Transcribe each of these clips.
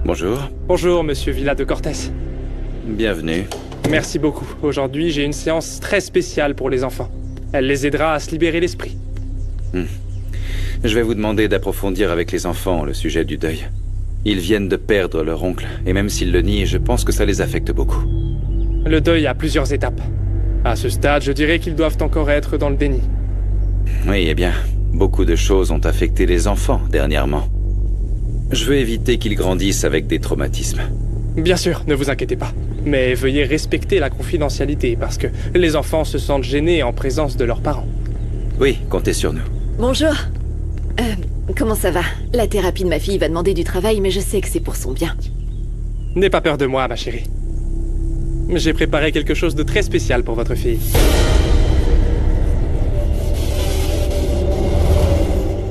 Bonjour. Bonjour, monsieur Villa de Cortés. Bienvenue. Merci beaucoup. Aujourd'hui, j'ai une séance très spéciale pour les enfants. Elle les aidera à se libérer l'esprit. Je vais vous demander d'approfondir avec les enfants le sujet du deuil. Ils viennent de perdre leur oncle, et même s'ils le nient, je pense que ça les affecte beaucoup. Le deuil a plusieurs étapes. À ce stade, je dirais qu'ils doivent encore être dans le déni. Oui, eh bien, beaucoup de choses ont affecté les enfants dernièrement. Je veux éviter qu'ils grandissent avec des traumatismes. Bien sûr, ne vous inquiétez pas. Mais veuillez respecter la confidentialité, parce que les enfants se sentent gênés en présence de leurs parents. Oui, comptez sur nous. Bonjour. Comment ça va? La thérapie de ma fille va demander du travail, mais je sais que c'est pour son bien. N'aie pas peur de moi, ma chérie. J'ai préparé quelque chose de très spécial pour votre fille.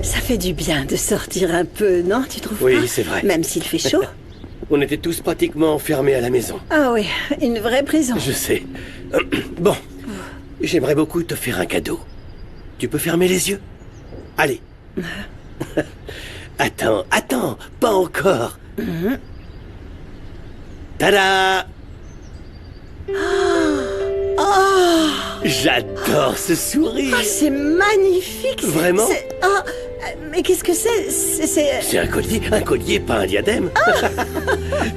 Ça fait du bien de sortir un peu, non? Tu trouves pas? Oui, c'est vrai. Même s'il fait chaud. On était tous pratiquement enfermés à la maison. Ah oui, une vraie prison. Je sais. Bon, j'aimerais beaucoup te faire un cadeau. Tu peux fermer les yeux? Allez. Attends, pas encore. Tada! Oh, J'adore ce sourire. c'est magnifique. Vraiment? Mais qu'est-ce que c'est? C'est un collier, pas un diadème.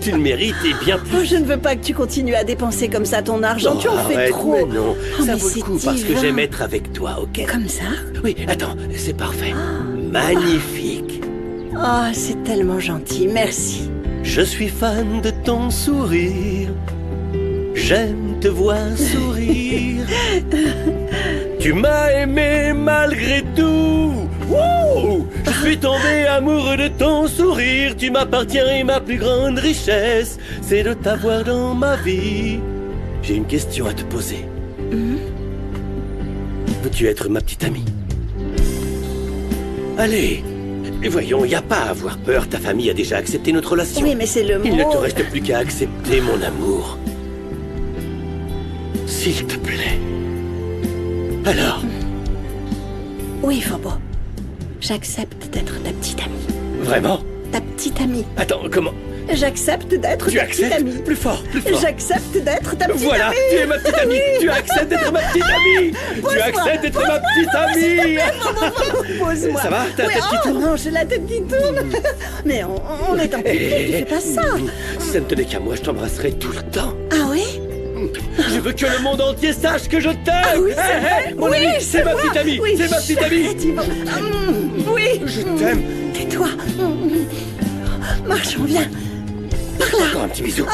Tu le mérites et bien Oh, plus. je ne veux pas que tu continues à dépenser comme ça ton argent. Tu en fais arrête, trop. mais non, Oh, ça mais vaut le c'est coup parce que divin. j'aime être avec toi, ok? Comme ça? Oui, attends, c'est parfait. Magnifique. Oh, c'est tellement gentil. Merci. Je suis fan de ton sourire. J'aime te voir sourire. Tu m'as aimé malgré tout. Wouh! Je suis tombé amoureux de ton sourire. Tu m'appartiens et ma plus grande richesse, c'est de t'avoir dans ma vie. J'ai une question à te poser. Veux-tu être ma petite amie? Allez, voyons, y a pas à avoir peur. Ta famille a déjà accepté notre relation. Oui, mais c'est le Il ne mot. te reste plus qu'à accepter mon amour. S'il te plaît. Alors, Oui, Fobo. J'accepte d'être ta petite amie. vraiment? Ta petite amie. Attends, comment? J'accepte d'être Tu ta petite amie. acceptes? Plus fort, plus fort. J'accepte d'être ta petite Voilà, amie. tu es ma petite amie. Tu acceptes d'être ma petite amie. Tu acceptes d'être ma petite amie. Pose-moi. Ça va? T'as la tête qui tourne? Non, j'ai la tête qui tourne. Mais on est en public, tu fais pas ça. Si ça ne tenait qu'à moi, je t'embrasserais tout le temps. Ah oui? Je veux que le monde entier sache que je t'aime. Ah oui, c'est Hé, vrai. hé, mon Oui, ami, c'est ma petite amie. Oui, C'est ma petite amie. arrête, Yvan. Oui. Je t'aime. Tais-toi. Marchons, viens. Encore un petit bisou.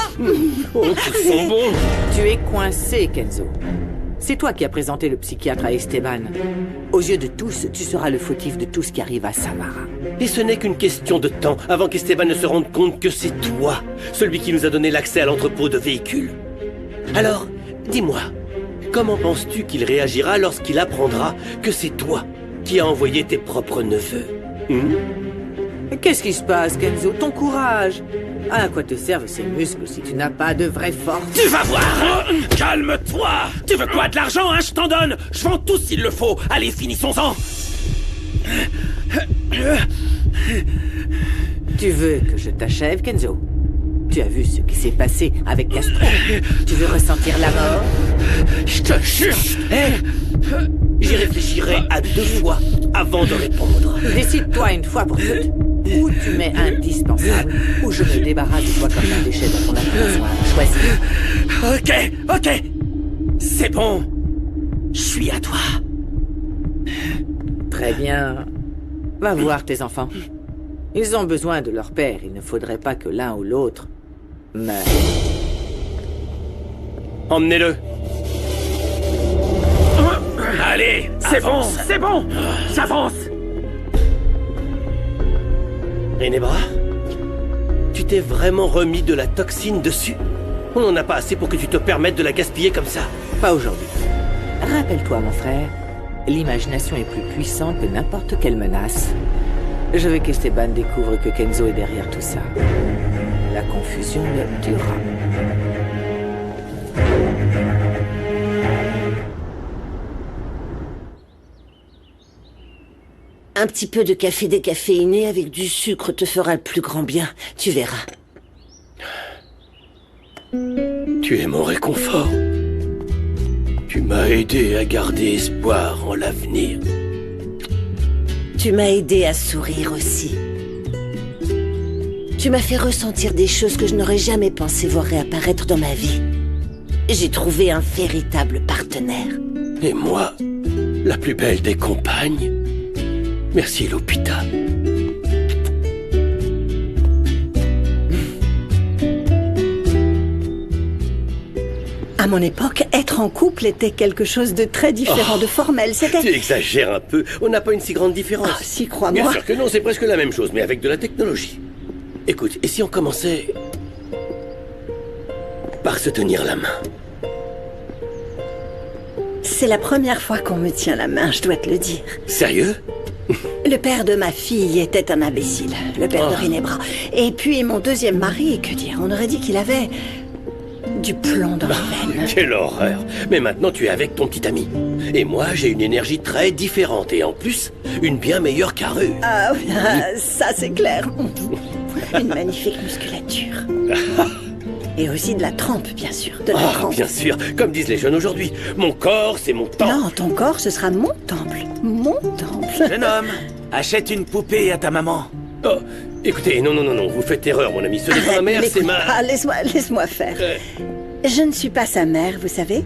Oh, tout sent bon. Tu es coincé, Kenzo. C'est toi qui as présenté le psychiatre à Esteban. Aux yeux de tous, tu seras le fautif de tout ce qui arrive à Samara. Et ce n'est qu'une question de temps avant qu'Esteban ne se rende compte que c'est toi, celui qui nous a donné l'accès à l'entrepôt de véhicules. Alors, dis-moi, comment penses-tu qu'il réagira lorsqu'il apprendra que c'est toi qui as envoyé tes propres neveux? Qu'est-ce qui se passe, Kenzo? Ton courage. À quoi te servent ces muscles si tu n'as pas de vraie force? Tu vas voir. Calme-toi. Tu veux quoi, de l'argent, hein? Je t'en donne. Je vends tout s'il le faut. Allez, finissons-en. Tu veux que je t'achève, Kenzo? Tu as vu ce qui s'est passé avec Castro. Tu veux ressentir la mort? Je te jure. J'y réfléchirai à 2 fois avant de répondre. Décide-toi une fois pour toutes. Ou tu mets indispensable, ou je me débarrasse de toi comme un déchet dont on a besoin. Choisis. Ok. C'est bon. Je suis à toi. Très bien. Va voir tes enfants. Ils ont besoin de leur père. Il ne faudrait pas que l'un ou l'autre meure. Emmenez-le. Allez, c'est bon. J'avance. Renebra, tu t'es vraiment remis de la toxine dessus? On n'en a pas assez pour que tu te permettes de la gaspiller comme ça. Pas aujourd'hui. Rappelle-toi, mon frère, l'imagination est plus puissante que n'importe quelle menace. Je veux qu'Esteban découvre que Kenzo est derrière tout ça. La confusion le tuera. Un petit peu de café décaféiné avec du sucre te fera le plus grand bien. Tu verras. Tu es mon réconfort. Tu m'as aidé à garder espoir en l'avenir. Tu m'as aidé à sourire aussi. Tu m'as fait ressentir des choses que je n'aurais jamais pensé voir réapparaître dans ma vie. J'ai trouvé un véritable partenaire. Et moi, la plus belle des compagnes. Merci, Lupita. À mon époque, être en couple était quelque chose de très différent, de formel. Tu C'était... exagères un peu. On n'a pas une si grande différence. Ah, si, Bien crois-moi. sûr que non, c'est presque la même chose, mais avec de la technologie. Écoute, et si on commençait par se tenir la main? C'est la première fois qu'on me tient la main, je dois te le dire. Sérieux? Le père de ma fille était un imbécile, le père de Ginebra. Et puis mon deuxième mari, que dire, on aurait dit qu'il avait du plomb dans les veines. Quelle horreur! Mais maintenant tu es avec ton petit ami. Et moi, j'ai une énergie très différente et en plus, une bien meilleure carrure. Ah oui, ça c'est clair. Une magnifique musculature. Et aussi de la trempe, bien sûr, de la Ah, trempe. bien sûr, comme disent les jeunes aujourd'hui, mon corps, c'est mon temple. Non, ton corps, ce sera mon temple. Mon temple. Jeune homme, achète une poupée à ta maman. Oh, écoutez, non, vous faites erreur, mon ami. Ce n'est pas ma mère, c'est N'écoute ma... pas, laisse-moi faire. Je ne suis pas sa mère, vous savez.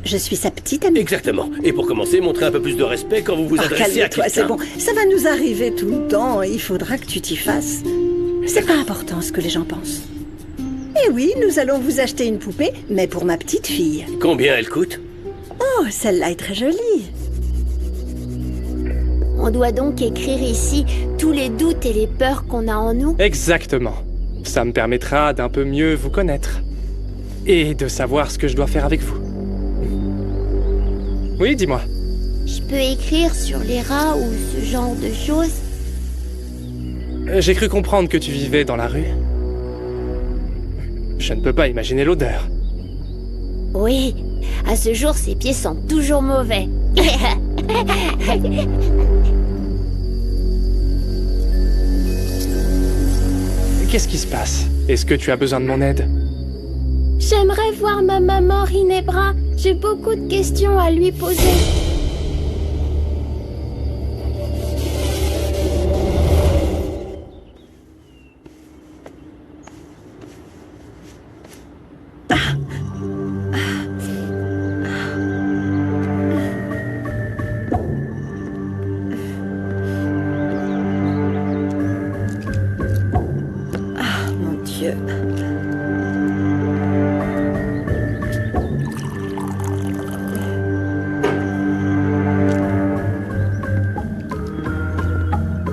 Je suis sa petite amie. Exactement. Et pour commencer, montrez un peu plus de respect quand vous vous Oh, adressez à calme-toi, quelqu'un. c'est bon. Ça va nous arriver tout le temps. Il faudra que tu t'y fasses. C'est pas important ce que les gens pensent. Et oui, nous allons vous acheter une poupée, mais pour ma petite fille. Combien elle coûte? Oh, celle-là est très jolie. On doit donc écrire ici tous les doutes et les peurs qu'on a en nous. Exactement. Ça me permettra d'un peu mieux vous connaître. Et de savoir ce que je dois faire avec vous. Oui, dis-moi. Je peux écrire sur les rats ou ce genre de choses. J'ai cru comprendre que tu vivais dans la rue. Je ne peux pas imaginer l'odeur. Oui, à ce jour, ses pieds sentent toujours mauvais. Qu'est-ce qui se passe? Est-ce que tu as besoin de mon aide? J'aimerais voir ma maman Ginebra. J'ai beaucoup de questions à lui poser. Mon Dieu.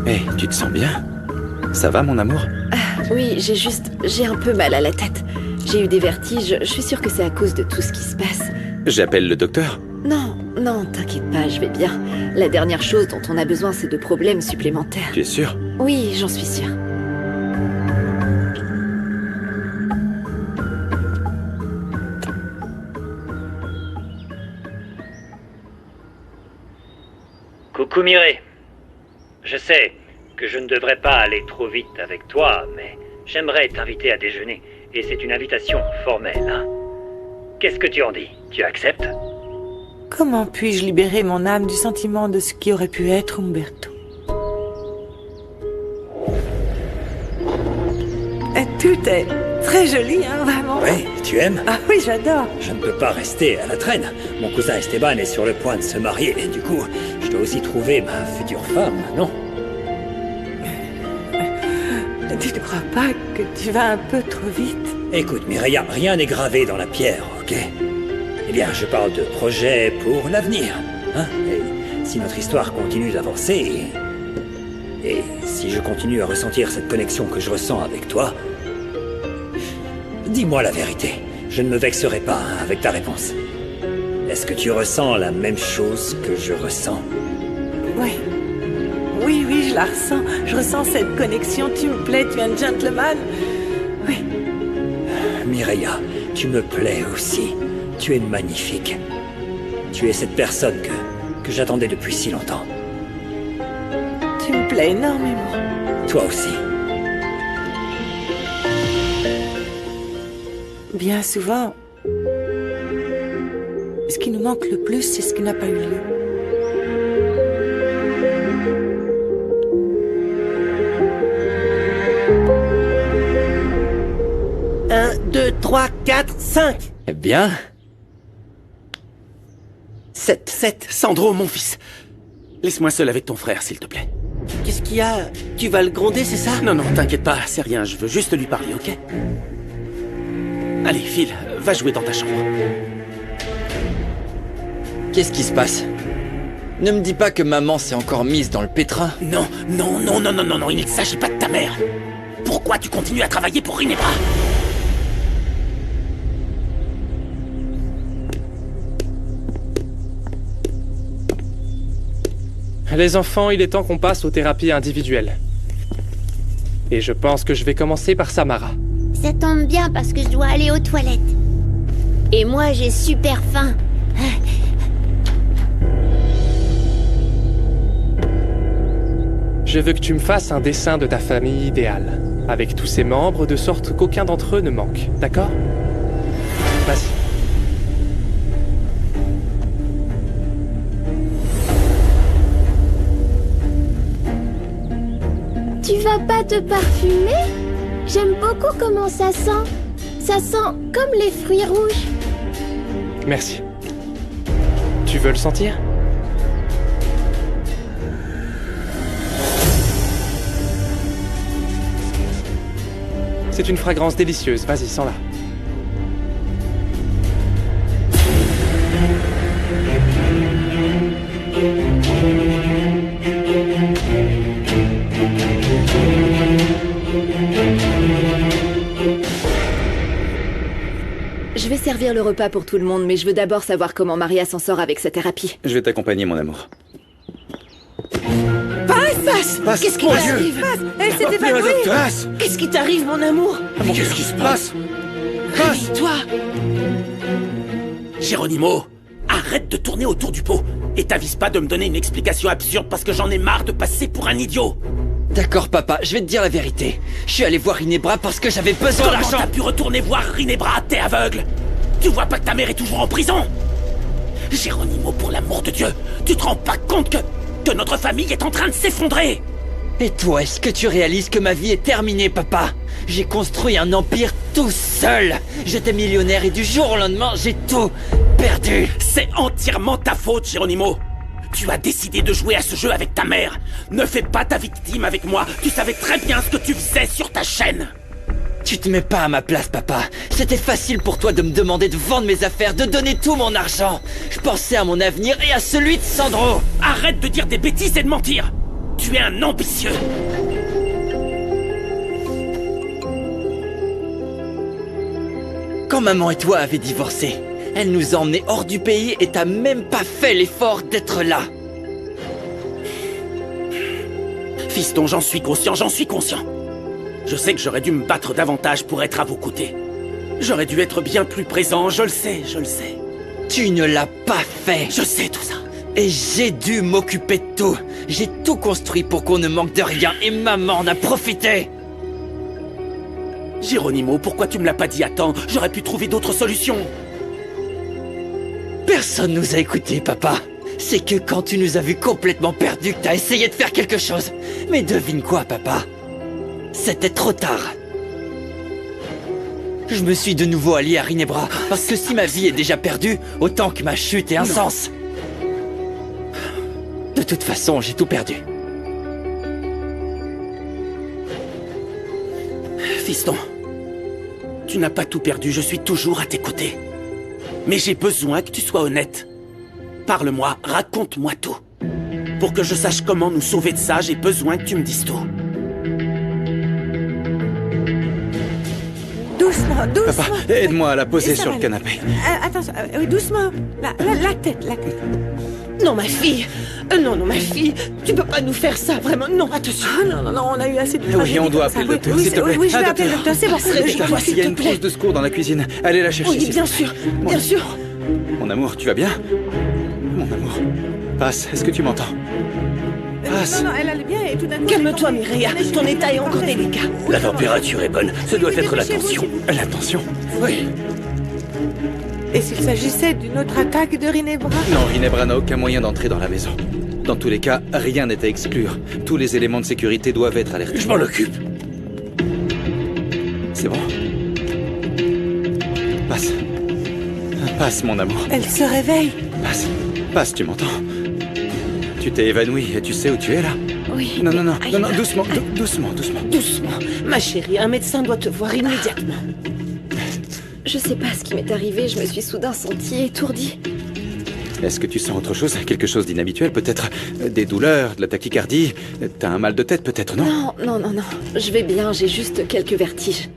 Hé, tu te sens bien? Ça va, mon amour? Oui, j'ai un peu mal à la tête. J'ai eu des vertiges, je suis sûre que c'est à cause de tout ce qui se passe. J'appelle le docteur. Non, t'inquiète pas, je vais bien. La dernière chose dont on a besoin, c'est de problèmes supplémentaires. Tu es sûr? Oui, j'en suis sûre. Coucou Mireille. Je sais que je ne devrais pas aller trop vite avec toi, mais j'aimerais t'inviter à déjeuner. Et c'est une invitation formelle, hein. Qu'est-ce que tu en dis? Tu acceptes? Comment puis-je libérer mon âme du sentiment de ce qui aurait pu être Umberto? Tout est très joli, hein, vraiment. Ouais, tu aimes? Ah oui, j'adore. Je ne peux pas rester à la traîne. Mon cousin Esteban est sur le point de se marier, et du coup, je dois aussi trouver ma future femme, non? Tu ne crois pas que tu vas un peu trop vite? Écoute, Mireille, rien n'est gravé dans la pierre, ok? Eh bien, je parle de projets pour l'avenir, hein? Et si notre histoire continue d'avancer, et si je continue à ressentir cette connexion que je ressens avec toi, dis-moi la vérité. Je ne me vexerai pas avec ta réponse. Est-ce que tu ressens la même chose que je ressens? Oui. Oui, je la ressens. Je ressens cette connexion. Tu me plais, tu es un gentleman. Oui. Mireia, tu me plais aussi. Tu es magnifique. Tu es cette personne que j'attendais depuis si longtemps. Tu me plais énormément. Toi aussi. Bien souvent, Ce qui nous manque le plus, c'est ce qui n'a pas eu lieu. 1, 2, 3, 4, 5. Eh bien... 7. Sandro, mon fils. Laisse-moi seul avec ton frère, s'il te plaît. Qu'est-ce qu'il y a? Tu vas le gronder, c'est ça? Non, t'inquiète pas, c'est rien, je veux juste lui parler, ok? Allez, file, va jouer dans ta chambre. Qu'est-ce qui se passe? Ne me dis pas que maman s'est encore mise dans le pétrin. Non, il ne s'agit pas de ta mère. Pourquoi tu continues à travailler pour Ginebra? Les enfants, il est temps qu'on passe aux thérapies individuelles. Et je pense que je vais commencer par Samara. Ça tombe bien parce que je dois aller aux toilettes. Et moi, j'ai super faim. Je veux que tu me fasses un dessin de ta famille idéale, avec tous ses membres, de sorte qu'aucun d'entre eux ne manque, d'accord? Vas-y. Tu vas pas te parfumer? J'aime beaucoup comment ça sent. Ça sent comme les fruits rouges. Merci. Tu veux le sentir? C'est une fragrance délicieuse, vas-y, sens-la. Je vais servir le repas pour tout le monde, mais je veux d'abord savoir comment Maria s'en sort avec sa thérapie. Je vais t'accompagner, mon amour. Passe. Qu'est-ce qui t'arrive? Elle s'est évanouie. Qu'est-ce qui t'arrive, mon amour? Qu'est-ce qui se passe? Réveille-toi. Geronimo, arrête de tourner autour du pot. Et t'avises pas de me donner une explication absurde parce que j'en ai marre de passer pour un idiot. D'accord, papa, je vais te dire la vérité. Je suis allé voir Ginebra parce que j'avais besoin d'argent. Comment t'as pu retourner voir Ginebra? T'es aveugle. Tu vois pas que ta mère est toujours en prison? Geronimo, pour l'amour de Dieu, tu te rends pas compte que notre famille est en train de s'effondrer? Et toi, est-ce que tu réalises que ma vie est terminée, papa? J'ai construit un empire tout seul. J'étais millionnaire et du jour au lendemain, j'ai tout perdu. C'est entièrement ta faute, Geronimo. Tu as décidé de jouer à ce jeu avec ta mère. Ne fais pas ta victime avec moi. Tu savais très bien ce que tu faisais sur ta chaîne. Tu te mets pas à ma place, papa. C'était facile pour toi de me demander de vendre mes affaires, de donner tout mon argent. Je pensais à mon avenir et à celui de Sandro. Arrête de dire des bêtises et de mentir. Tu es un ambitieux. Quand maman et toi avez divorcé, elle nous a emmenés hors du pays et t'as même pas fait l'effort d'être là. Fiston, j'en suis conscient. Je sais que j'aurais dû me battre davantage pour être à vos côtés. J'aurais dû être bien plus présent, je le sais. Tu ne l'as pas fait. Je sais tout ça. Et j'ai dû m'occuper de tout. J'ai tout construit pour qu'on ne manque de rien et maman en a profité. Geronimo, pourquoi tu me l'as pas dit à temps? J'aurais pu trouver d'autres solutions. Personne nous a écoutés, papa. C'est que quand tu nous as vus complètement perdus que t'as essayé de faire quelque chose. Mais devine quoi, papa? C'était trop tard. Je me suis de nouveau allié à Ginebra, parce que si ma vie est déjà perdue, autant que ma chute ait un sens. De toute façon, j'ai tout perdu. Fiston, tu n'as pas tout perdu, je suis toujours à tes côtés. Mais j'ai besoin que tu sois honnête. Parle-moi, raconte-moi tout. Pour que je sache comment nous sauver de ça, j'ai besoin que tu me dises tout. Doucement. Papa, aide-moi à la poser sur le canapé. Attention, oui, doucement. La tête. Non, ma fille. Non, ma fille. Tu peux pas nous faire ça, vraiment. Non, attention. Non, on a eu assez de Oui, on doit appeler le docteur, s'il te plaît. Oui, je vais appeler le docteur, c'est bon. Réveille-toi, il y a une trousse de secours dans la cuisine. Allez la chercher. Oui, bien sûr. Mon amour, tu vas bien? Mon amour. Passe, est-ce que tu m'entends? Passe. Non, elle allait bien et tout d'un coup... Calme-toi, Mireia. Ton état est encore délicat. La température est bonne. Ce doit être la tension. La tension? Oui. Et s'il s'agissait d'une autre attaque de Rinebra? Non, Rinebra n'a aucun moyen d'entrer dans la maison. Dans tous les cas, rien n'est à exclure. Tous les éléments de sécurité doivent être alertés. Je m'en occupe. C'est bon. Passe. Passe, mon amour. Elle se réveille. Passe. Passe, tu m'entends? Tu t'es évanoui et tu sais où tu es, là? Oui. Non, non, non, Aïe. non, non, doucement, doucement. Doucement. Ma chérie, un médecin doit te voir immédiatement. Je sais pas ce qui m'est arrivé, je me suis soudain sentie étourdie. Est-ce que tu sens autre chose? Quelque chose d'inhabituel, peut-être? Des douleurs, de la tachycardie? T'as un mal de tête, peut-être, non? Non. Je vais bien, j'ai juste quelques vertiges.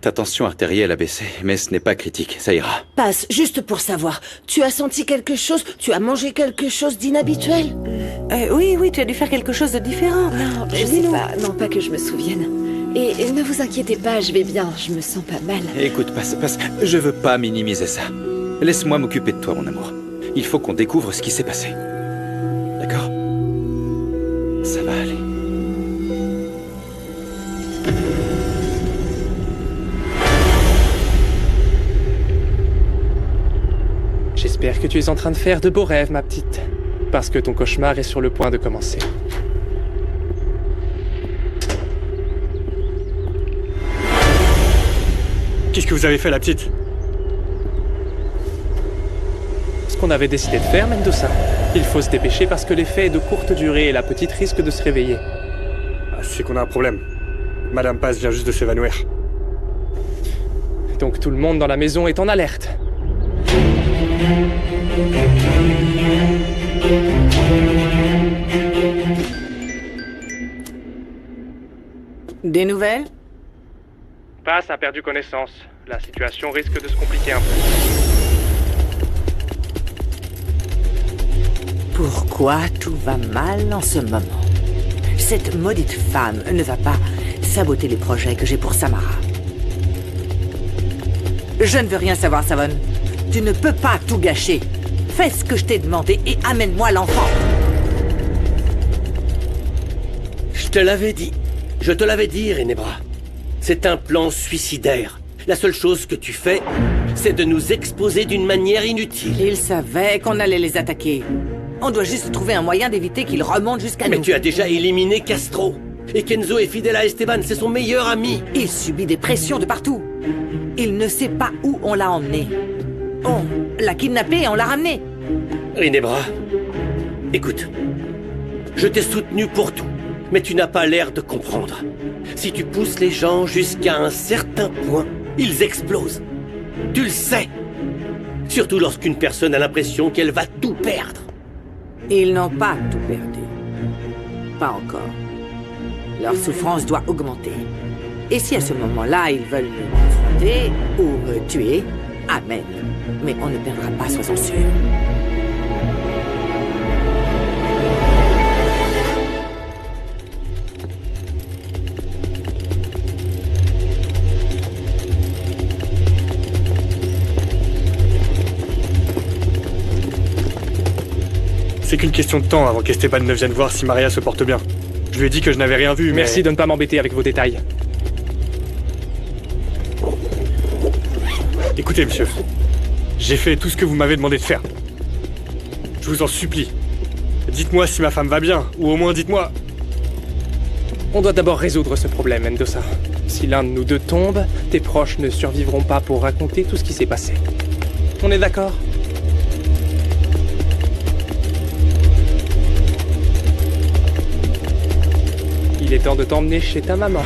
Ta tension artérielle a baissé, mais ce n'est pas critique, ça ira. Passe, juste pour savoir. Tu as senti quelque chose? Tu as mangé quelque chose d'inhabituel? Oui, tu as dû faire quelque chose de différent. Non, je sais pas. Non, pas que je me souvienne. Et ne vous inquiétez pas, je vais bien, je me sens pas mal. Écoute, passe. Je veux pas minimiser ça. Laisse-moi m'occuper de toi, mon amour. Il faut qu'on découvre ce qui s'est passé. D'accord? Ça va aller. J'espère que tu es en train de faire de beaux rêves, ma petite. Parce que ton cauchemar est sur le point de commencer. Qu'est-ce que vous avez fait, la petite? Ce qu'on avait décidé de faire, Mendoza. Il faut se dépêcher parce que l'effet est de courte durée et la petite risque de se réveiller. Ah, c'est qu'on a un problème. Madame Paz vient juste de s'évanouir. Donc tout le monde dans la maison est en alerte. Des nouvelles? Paz a perdu connaissance. La situation risque de se compliquer un peu. Pourquoi tout va mal en ce moment? Cette maudite femme ne va pas saboter les projets que j'ai pour Samara. Je ne veux rien savoir, Savon. Tu ne peux pas tout gâcher. Fais ce que je t'ai demandé et amène-moi l'enfant. Je te l'avais dit. Je te l'avais dit, Rinebra. C'est un plan suicidaire. La seule chose que tu fais, c'est de nous exposer d'une manière inutile. Ils savaient qu'on allait les attaquer. On doit juste trouver un moyen d'éviter qu'ils remontent jusqu'à nous. Mais tu as déjà éliminé Castro. Et Kenzo est fidèle à Esteban, c'est son meilleur ami. Il subit des pressions de partout. Il ne sait pas où on l'a emmené. On l'a kidnappé et on l'a ramené. Rinebra, écoute. Je t'ai soutenu pour tout, mais tu n'as pas l'air de comprendre. Si tu pousses les gens jusqu'à un certain point, ils explosent. Tu le sais. Surtout lorsqu'une personne a l'impression qu'elle va tout perdre. Ils n'ont pas tout perdu. Pas encore. Leur souffrance doit augmenter. Et si à ce moment-là, ils veulent me confronter ou me tuer, amen. Mais on ne perdra pas, sois-en sûr. C'est qu'une question de temps avant qu'Esteban ne vienne voir si Maria se porte bien. Je lui ai dit que je n'avais rien vu, mais... Merci de ne pas m'embêter avec vos détails. Écoutez, monsieur. J'ai fait tout ce que vous m'avez demandé de faire. Je vous en supplie. Dites-moi si ma femme va bien, ou au moins dites-moi... On doit d'abord résoudre ce problème, Mendoza. Si l'un de nous deux tombe, tes proches ne survivront pas pour raconter tout ce qui s'est passé. On est d'accord ? Il est temps de t'emmener chez ta maman.